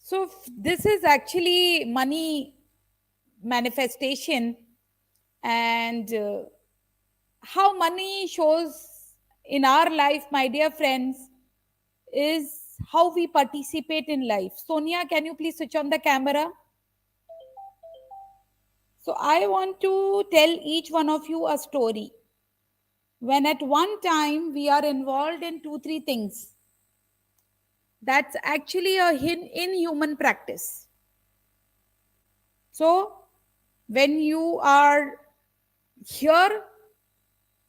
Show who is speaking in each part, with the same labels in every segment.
Speaker 1: So this is actually money manifestation, and how money shows in our life, my dear friends, is how we participate in life. Sonia, can you please switch on the camera? So I want to tell each one of you a story. When at one time we are involved in two, three things, that's actually a inhuman practice. So when you are here,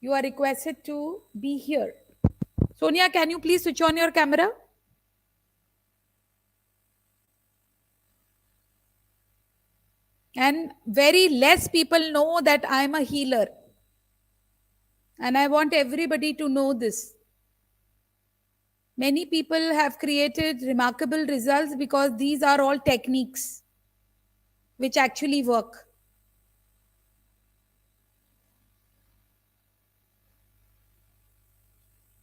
Speaker 1: you are requested to be here. Sonia, can you please switch on your camera? And very less people know that I am a healer. And I want everybody to know this. Many people have created remarkable results because these are all techniques which actually work.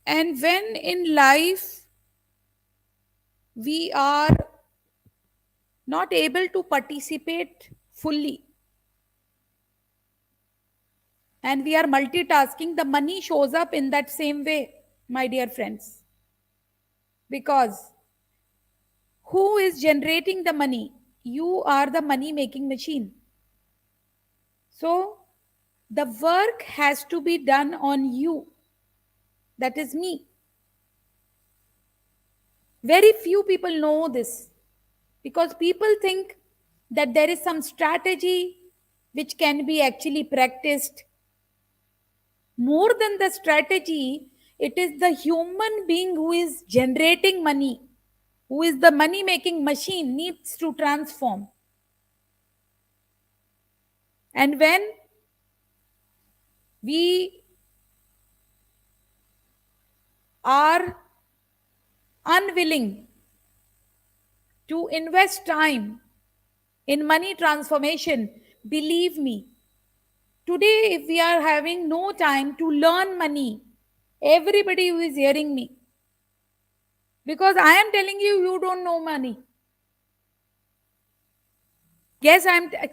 Speaker 1: And when in life we are not able to participate fully and we are multitasking, the money shows up in that same way, my dear friends. Because who is generating the money? You are the money making machine. So the work has to be done on you. That is me. Very few people know this because people think that there is some strategy which can be actually practiced. More than the strategy, it is the human being who is generating money, who is the money making machine, needs to transform. And when we are unwilling to invest time in money transformation, believe me, today, if we are having no time to learn money, everybody who is hearing me, because I am telling you, you don't know money. Yes,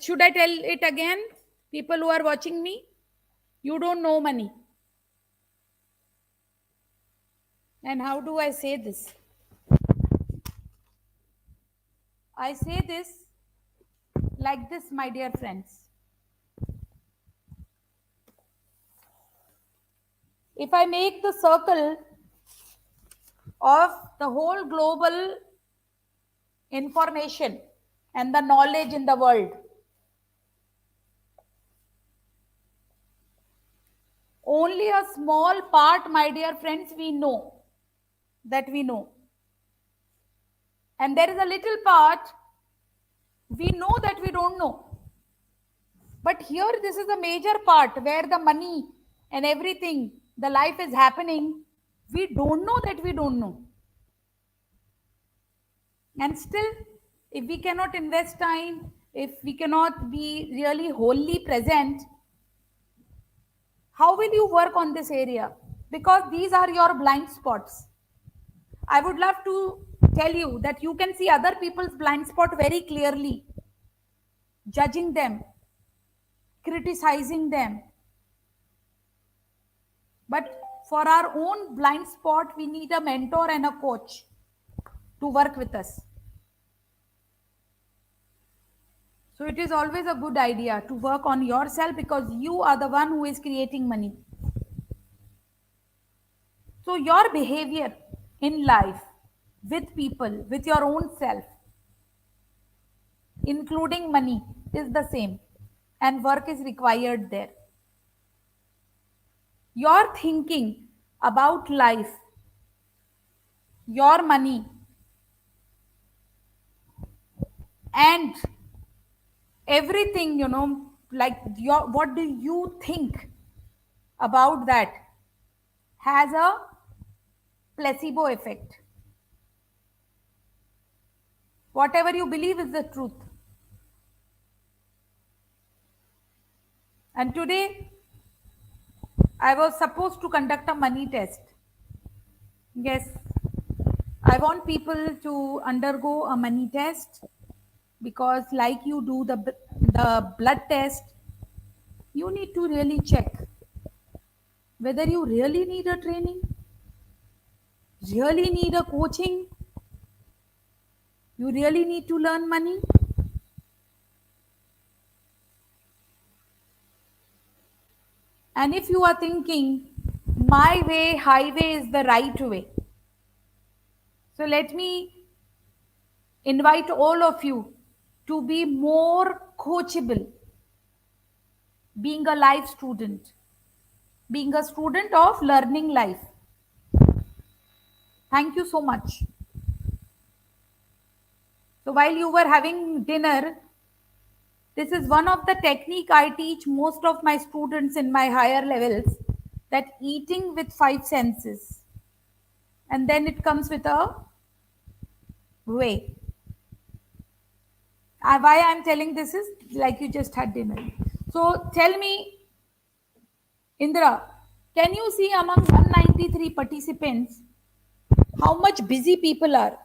Speaker 1: should I tell it again? People who are watching me, you don't know money. And how do I say this? I say this like this, my dear friends. If I make the circle of the whole global information and the knowledge in the world, only a small part, my dear friends, we know that we know. And there is a little part we know that we don't know. But here, this is a major part where the money and everything, the life is happening. We don't know that we don't know. And still, if we cannot invest time, if we cannot be really wholly present, how will you work on this area? Because these are your blind spots. I would love to tell you that you can see other people's blind spot very clearly, judging them, criticizing them. But for our own blind spot, we need a mentor and a coach to work with us. So it is always a good idea to work on yourself because you are the one who is creating money. So your behavior in life, with people, with your own self, including money, is the same, and work is required there. Your thinking about life, your money, and everything, like what do you think about that, has a placebo effect. Whatever you believe is the truth. And today, I was supposed to conduct a money test. Yes, I want people to undergo a money test, because like you do the blood test, you need to really check whether you really need a training, really need a coaching, you really need to learn money. And if you are thinking my way, highway is the right way, so let me invite all of you to be more coachable, being a life student, being a student of learning life. Thank you so much. So while you were having dinner, this is one of the technique I teach most of my students in my higher levels, that eating with five senses. And then it comes with a way. Why I'm telling this is like you just had dinner. So tell me, Indra, can you see among 193 participants how much busy people are?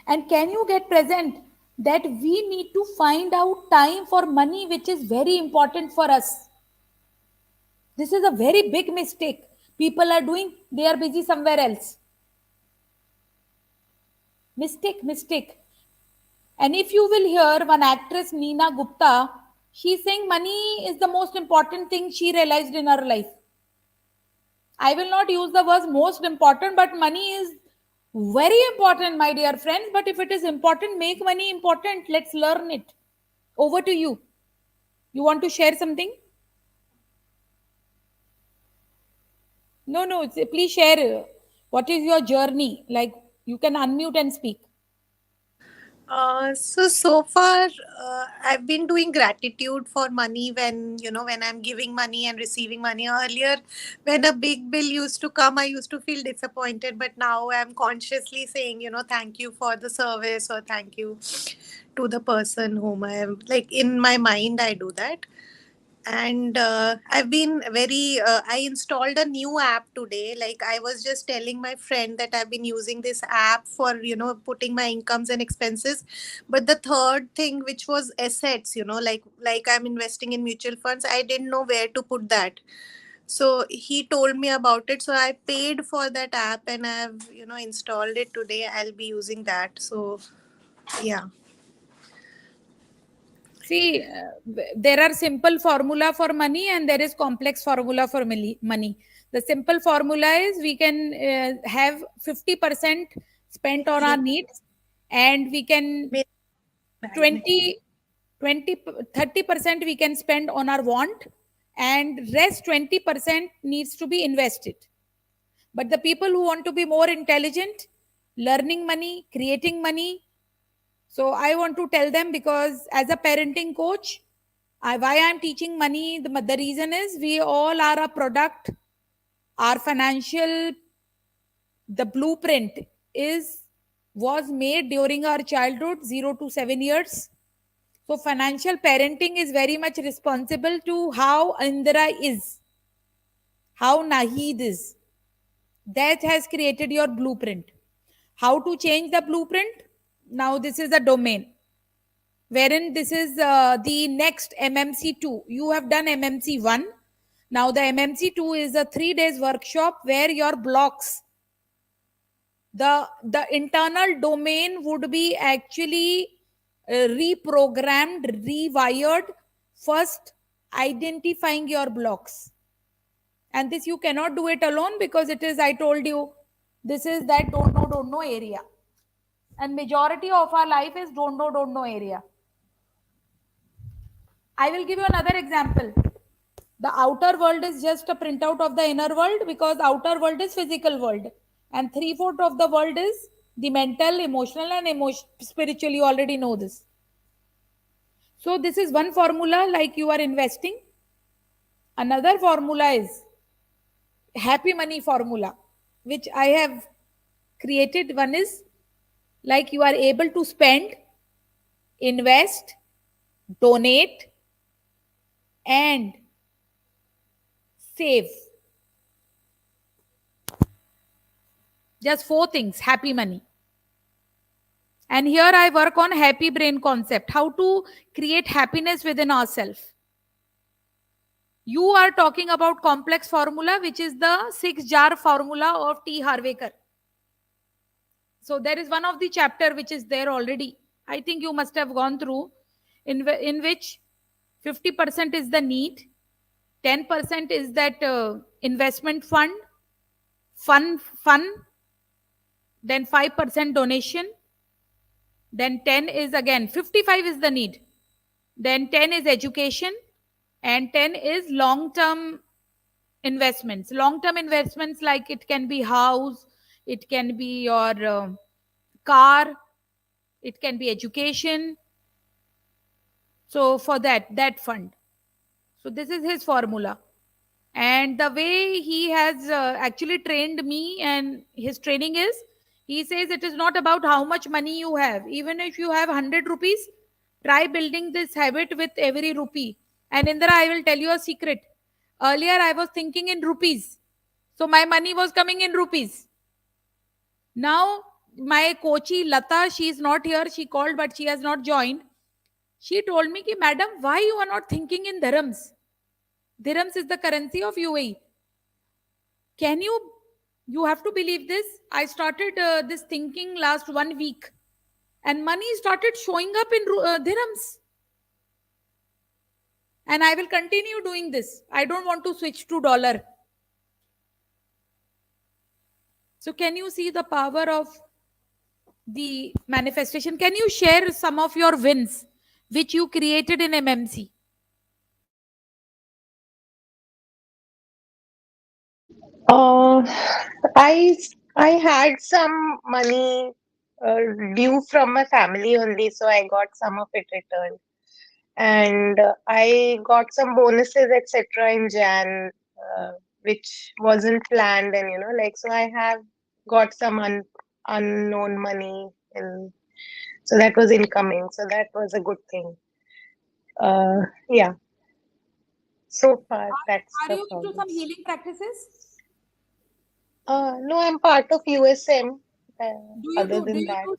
Speaker 1: And can you get present that we need to find out time for money, which is very important for us? This is a very big mistake. People are doing, they are busy somewhere else. Mistake. And if you will hear one actress, Neena Gupta, she's saying money is the most important thing she realized in her life. I will not use the words most important, but money is very important, my dear friends. But if it is important, make money important. Let's learn it. Over to you. You want to share something? No. Please share. What is your journey? Like, you can unmute and speak.
Speaker 2: So far, I've been doing gratitude for money when, when I'm giving money and receiving money. Earlier, when a big bill used to come, I used to feel disappointed. But now I'm consciously saying, thank you for the service, or thank you to the person whom I am, like, in my mind, I do that. And I've been very I installed a new app today. Like, I was just telling my friend that I've been using this app for, putting my incomes and expenses. But the third thing, which was assets, like I'm investing in mutual funds, I didn't know where to put that. So he told me about it, so I paid for that app and I've, installed it today. I'll be using that. So yeah.
Speaker 1: See, there are simple formula for money and there is complex formula for money. The simple formula is we can have 50% spent on our needs, and we can
Speaker 2: मेरे bag में
Speaker 1: 20, 20, 30% we can spend on our want, and rest 20% needs to be invested. But the people who want to be more intelligent, learning money, creating money, so I want to tell them, because as a parenting coach, why I'm teaching money, the reason is we all are a product. Our financial, the blueprint is was made during our childhood, 0 to 7 years. So financial parenting is very much responsible to how Indra is, how Nahid is. That has created your blueprint. How to change the blueprint? Now this is the domain, wherein this is the next MMC2. You have done MMC1. Now the MMC2 is a 3 days workshop where your blocks, the internal domain would be actually reprogrammed, rewired. First, identifying your blocks. And this you cannot do it alone, because it is, I told you, this is that don't know area. And majority of our life is don't know area. I will give you another example. The outer world is just a printout of the inner world, because outer world is physical world, and three-fourth of the world is the mental, emotional, and spiritual. You already know this. So this is one formula, like you are investing. Another formula is happy money formula, which I have created. One is like you are able to spend, invest, donate, and save. Just four things: happy money. And here I work on happy brain concept, how to create happiness within ourselves. You are talking about complex formula, which is the 6 jar formula of T. Harvekar. So there is one of the chapter which is there already. I think you must have gone through, in which 50% is the need, 10% is that investment fun, then 5% donation, then 10 is again 55 is the need, then 10 is education, and 10 is long term investments. Long term investments, like it can be house, it can be your car, it can be education. So for that fund. So this is his formula. And the way he has actually trained me, and his training is, he says it is not about how much money you have. Even if you have 100 rupees, try building this habit with every rupee. And Indra, I will tell you a secret. Earlier I was thinking in rupees, so my money was coming in rupees. Now my coachee Lata, she is not here, she called but she has not joined. She told me ki, madam, why you are not thinking in dirhams? Dirhams is the currency of UAE. Can you have to believe this. I started this thinking last 1 week, and money started showing up in dirhams. And I will continue doing this. I don't want to switch to dollar. So can you see the power of the manifestation? Can you share some of your wins which you created in MMC?
Speaker 2: Uh, I I had some money uh, due from my family only, so I got some of it returned, and I got some bonuses etc. in Jan, which wasn't planned, and like so I have got some unknown money, and so that was incoming. So that was a good thing. Yeah. So far, that's
Speaker 1: Are
Speaker 2: the
Speaker 1: you into some
Speaker 2: progress.
Speaker 1: healing practices?
Speaker 2: No, I'm part of USM. Other
Speaker 1: Do
Speaker 2: than
Speaker 1: you
Speaker 2: that,
Speaker 1: do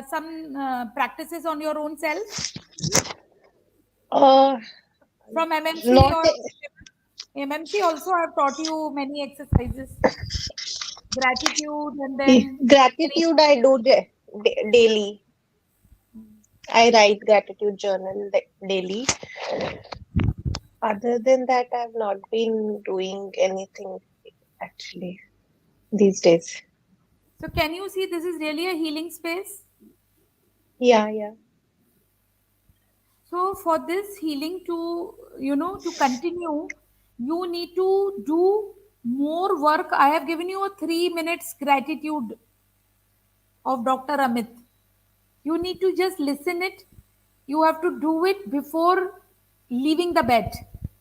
Speaker 1: some practices on your own self
Speaker 2: uh,
Speaker 1: from MMC,
Speaker 2: not
Speaker 1: or MMC also have taught you many exercises, gratitude, and then
Speaker 2: gratitude. I do daily. I write gratitude journal daily. Other than that, I've not been doing anything actually these days.
Speaker 1: so can you see this is really a healing space?
Speaker 2: Yeah, yeah.
Speaker 1: So for this healing to, to continue, you need to do more work. I have given you a 3 minutes gratitude of Dr. Amit. You need to just listen it. You have to do it before leaving the bed.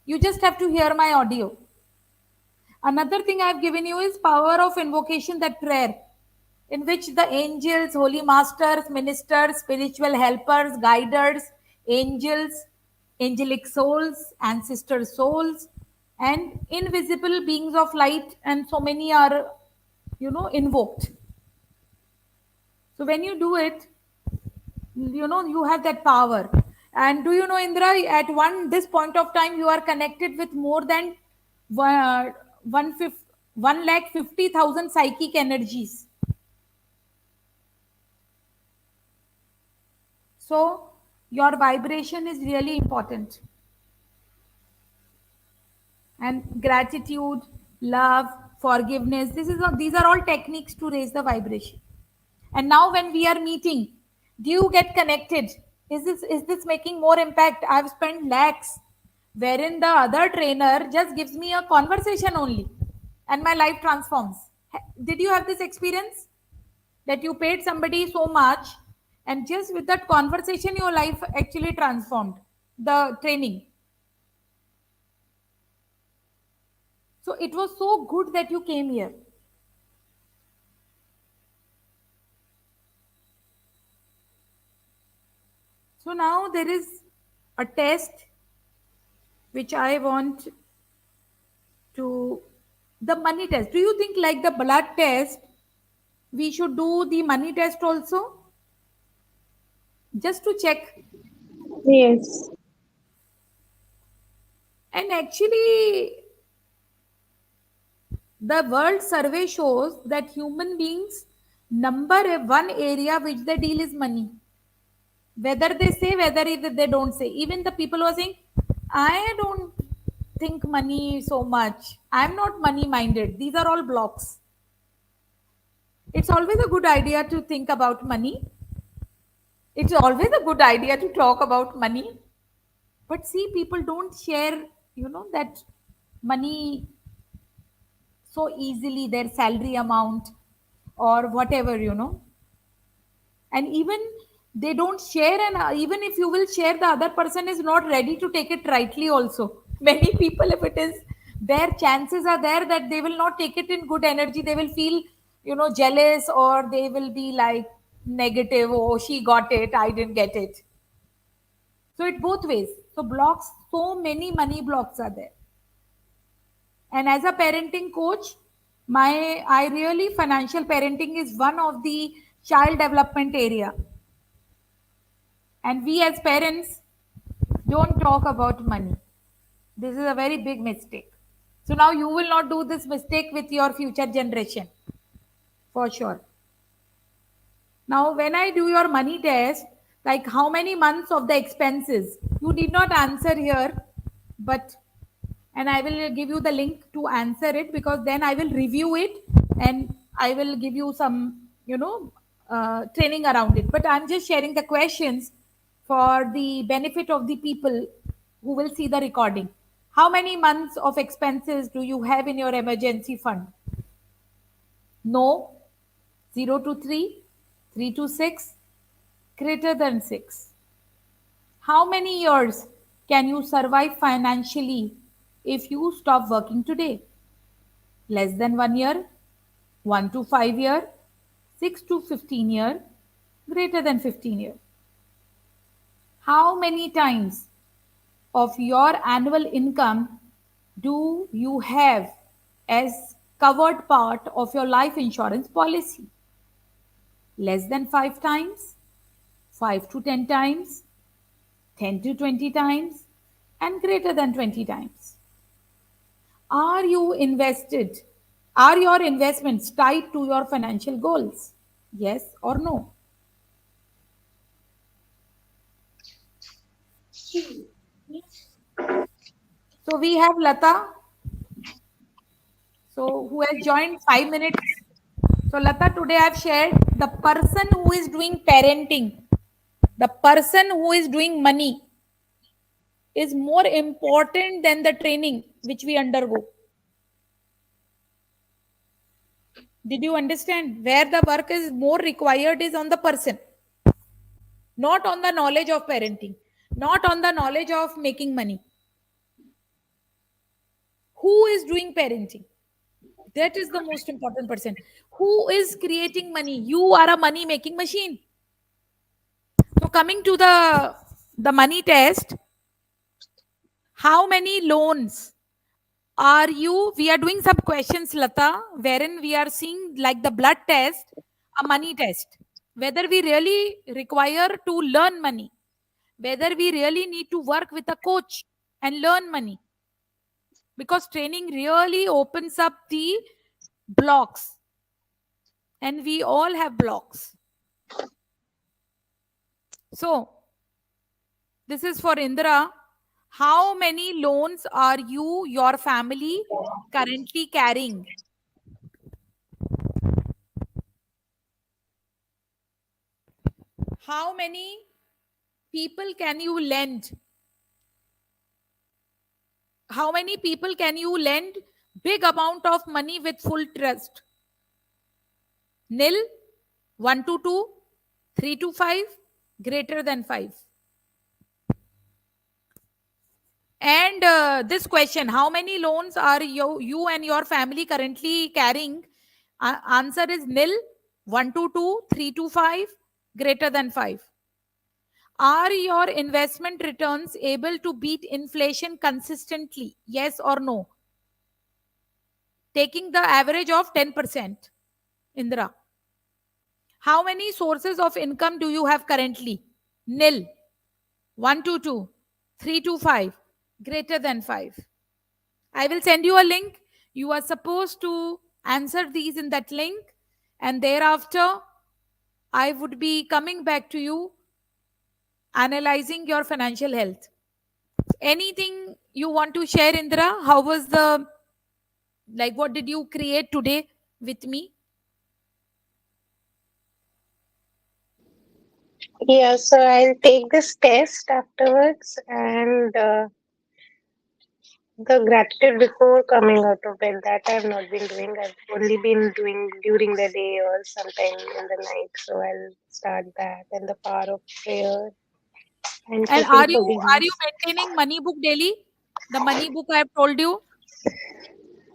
Speaker 1: You just have to hear my audio. Another thing I've given you is power of invocation, that prayer, in which the angels, holy masters, ministers, spiritual helpers, guiders, angels, angelic souls, ancestor souls, and invisible beings of light, and so many are, invoked. So when you do it, you have that power. And do you know, Indra, at this point of time, you are connected with more than one, 150,000 psychic energies. So your vibration is really important. And gratitude, love, forgiveness, these are all techniques to raise the vibration. And now when we are meeting, do you get connected? Is this making more impact? I've spent lakhs, wherein the other trainer just gives me a conversation only, and my life transforms. Did you have this experience, that you paid somebody so much, and just with that conversation your life actually transformed? The training, so it was so good that you came here. So now there is a test which I want to, the money test. Do you think, like the blood test, We should do the money test also, just to check.
Speaker 3: Yes.
Speaker 1: And actually, the world survey shows that human beings number one area which they deal is money. Whether they say, whether they don't say. Even the people who are saying, I don't think money so much. I'm not money minded. These are all blocks. It's always a good idea to think about money. It's always a good idea to talk about money. But see, people don't share, that money so easily, their salary amount or whatever, and even they don't share, and even if you will share, the other person is not ready to take it rightly also. Many people, if it is their, chances are there that they will not take it in good energy. They will feel, jealous, or they will be like negative. Oh, she got it, I didn't get it. So it both ways. So blocks, so many money blocks are there. And as a parenting coach, my I really, financial parenting is one of the child development area. And we as parents don't talk about money. This is a very big mistake. So now you will not do this mistake with your future generation, for sure. Now, when I do your money test, like how many months of the expenses, you did not answer here, but, and I will give you the link to answer it, because then I will review it and I will give you some, training around it. But I'm just sharing the questions for the benefit of the people who will see the recording. How many months of expenses do you have in your emergency fund? No, 0 to 3, 3 to 6, greater than 6. How many years can you survive financially if you stop working today? Less than 1 year, 1 to 5 year, 6 to 15 year, greater than 15 year. How many times of your annual income do you have as covered part of your life insurance policy? Less than 5 times, 5 to 10 times, 10 to 20 times, and greater than 20 times. Are you invested? Are your investments tied to your financial goals? Yes or no? So we have Lata, so who has joined 5 minutes. So Lata, today I've shared the person who is doing parenting, the person who is doing money is more important than the training which we undergo. Did you understand? Where the work is more required is on the person, not on the knowledge of parenting, not on the knowledge of making money. Who is doing parenting? That is the most important person. Who is creating money? You are a money making machine. So coming to the money test, how many loans are you? We are doing some questions, Lata, wherein we are seeing like the blood test, a money test, whether we really require to learn money, whether we really need to work with a coach and learn money, because training really opens up the blocks, and we all have blocks. So this is for Indra. How many loans are you, your family currently carrying? How many people can you lend? How many people can you lend big amount of money with full trust? Nil, 1 to 2, 3 to 5, greater than 5. And this question, how many loans are you and your family currently carrying? Answer is nil, 1 to 2, 3 to 5, greater than 5. Are your investment returns able to beat inflation consistently? Yes or no? Taking the average of 10%. Indra. How many sources of income do you have currently? Nil. 1 to 2. 3 to 5. Greater than 5. I will send you a link. You are supposed to answer these in that link. And thereafter, I would be coming back to you analyzing your financial health. Anything you want to share, Indra? How was the, like, what did you create today with me?
Speaker 3: Yeah, so I'll take this test afterwards, and the gratitude before coming out of bed, that I've not been doing. I've only been doing during the day or sometime in the night. So I'll start that, and the power of prayer and
Speaker 1: And
Speaker 3: taking
Speaker 1: are you
Speaker 3: forgiveness.
Speaker 1: maintaining money book daily? The money book I have told you.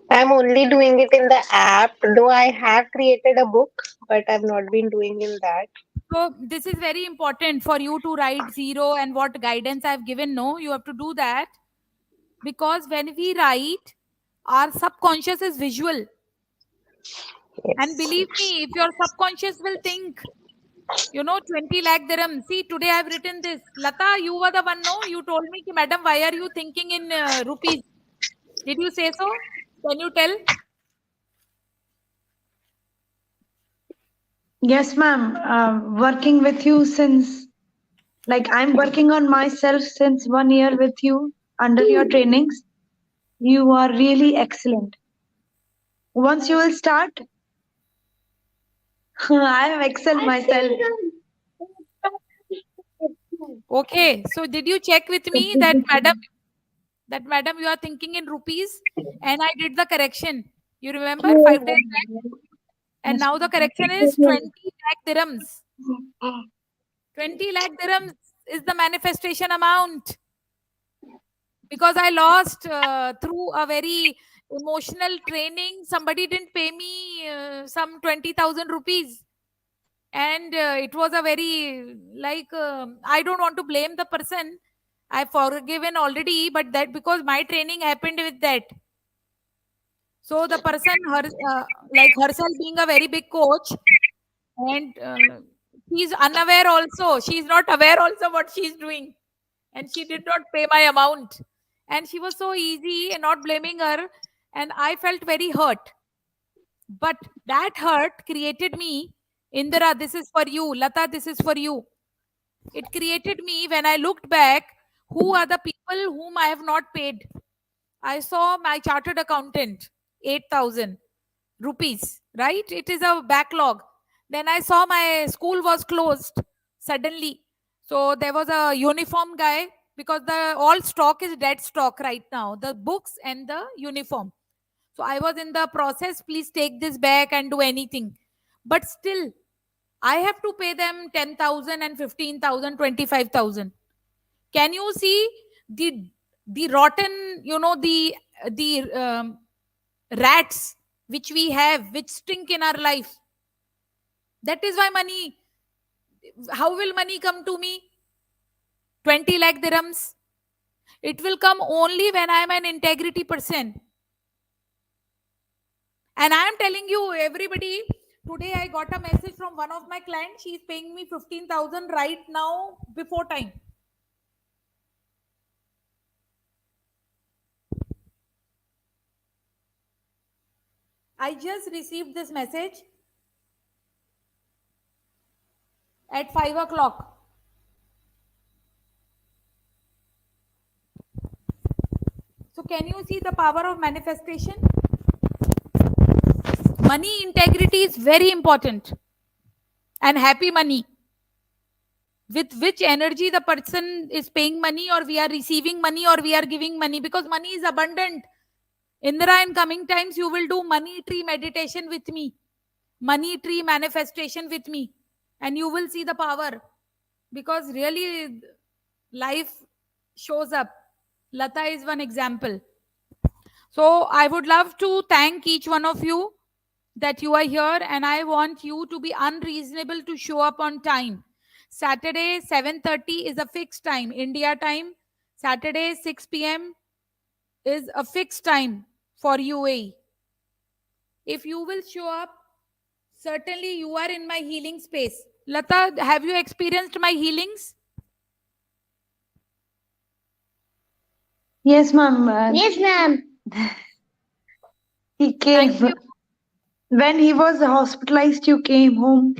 Speaker 3: I'm only doing it in the app, though I have created a book, but I've not been doing in that.
Speaker 1: So this is very important for you to write zero and what guidance I've given. No, you have to do that because when we write, our subconscious is visual. And
Speaker 3: Yes.
Speaker 1: believe me, if your subconscious will think, 20 lakh dirham. See, today I've written this. Lata, you were the one, no? You told me, ki, Madam, why are you thinking in rupees? Did you say so? Can you tell?
Speaker 4: Yes, ma'am. Working with you since, like, I'm working on myself since 1 year with you under your trainings. You are really excellent. Once you will start, I have excelled myself.
Speaker 1: Okay. So did you check with me that madam, you are thinking in rupees? And I did the correction. You remember 5 days back? And now the correction is 20 lakh dirhams. 20 lakh dirhams is the manifestation amount because I lost through a very emotional training. Somebody didn't pay me some 20,000 rupees. And it was a very, like, I don't want to blame the person. I've forgiven already, but that because my training happened with that. So the person, like herself being a very big coach, and she's unaware also. She's not aware also what she's doing, and she did not pay my amount. And she was so easy, and not blaming her, and I felt very hurt. But that hurt created me. Indra, this is for you. Lata, this is for you. It created me when I looked back. Who are the people whom I have not paid? I saw my chartered accountant, 8,000 rupees, right? It is a backlog. Then I saw my school was closed suddenly. So there was a uniform guy because the all stock is dead stock right now, the books and the uniform. So I was in the process, please take this back and do anything. But still, I have to pay them 10,000 and 15,000, 25,000. Can you see the rotten, the rats which we have, which stink in our life? That is why money, how will money come to me? 20 lakh dirhams. It will come only when I am an integrity person. And I am telling you, everybody, today I got a message from one of my clients. She is paying me 15,000 right now before time. I just received this message at 5 o'clock. So, can you see the power of manifestation? Money integrity is very important. And happy money. With which energy the person is paying money, or we are receiving money, or we are giving money, because money is abundant. Indra, in coming times, you will do money tree meditation with me, money tree manifestation with me, and you will see the power because really life shows up. Lata is one example. So I would love to thank each one of you that you are here, and I want you to be unreasonable to show up on time. Saturday 7:30 is a fixed time, India time. Saturday 6 p.m. is a fixed time for UAE. If you will show up Certainly, you are in my healing space. Lata, have you experienced my healings?
Speaker 4: Yes, ma'am. Yes, ma'am. He came.
Speaker 1: Thank you.
Speaker 4: When he was hospitalized, you came home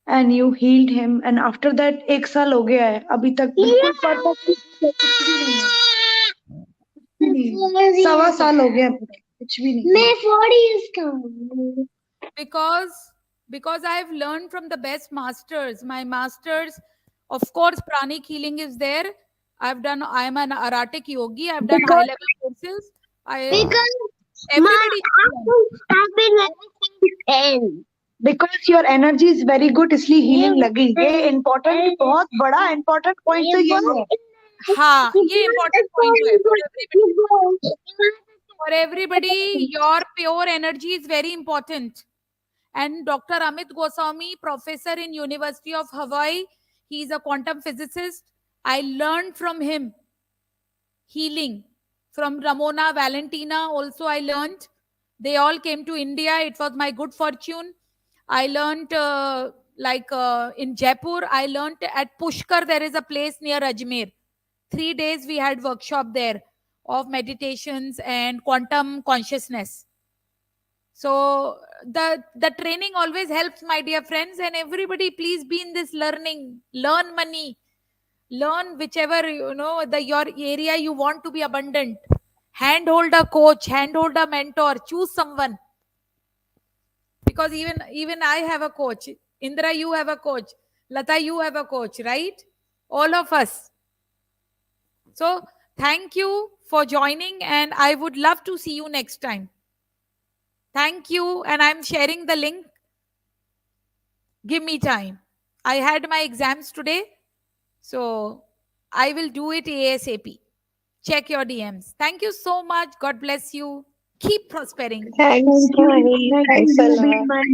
Speaker 4: and you healed him. And after that, 1 साल हो गया है. अभी तक बिल्कुल perfect कुछ भी नहीं है. सवा साल हो गया पूरा. कुछ भी नहीं. मैं 4 years का हूँ.
Speaker 1: because because I have learned from the best masters. My masters, of course, pranic healing is there. I am an erratic yogi. I've done high
Speaker 4: Because
Speaker 1: level courses. I
Speaker 4: because my
Speaker 1: Everybody should learn.
Speaker 4: have been everything 10. Because your energy is very good, इसलिए healing लगी. ये important बहुत बड़ा important point तो ये है.
Speaker 1: हाँ, ये important point है for everybody. For everybody, your pure energy is very important. And Dr. Amit Goswami, professor in University of Hawaii, he is a quantum physicist. I learned from him healing. From Ramona, Valentina also I learned. They all came to India. It was my good fortune. I learned in Jaipur. I learned at Pushkar. There is a place near Ajmer. 3 days we had workshop there of meditations and quantum consciousness. So the training always helps, my dear friends, and everybody please be in this learning. Learn money, learn whichever the your area you want to be abundant. Handhold a coach, handhold a mentor, choose someone, because even I have a coach. Indra, you have a coach. Lata, you have a coach, right? All of us. So thank you for joining, and I would love to see you next time. Thank you, and I'm sharing the link. Give me time. I had my exams today, so I will do it ASAP. Check your DMs. Thank you so much. God bless you. Keep prospering.
Speaker 3: Thanks,
Speaker 4: Thank you.
Speaker 3: Mahi.
Speaker 4: Thank
Speaker 3: Thanks a
Speaker 4: you. You
Speaker 3: lot.
Speaker 4: being my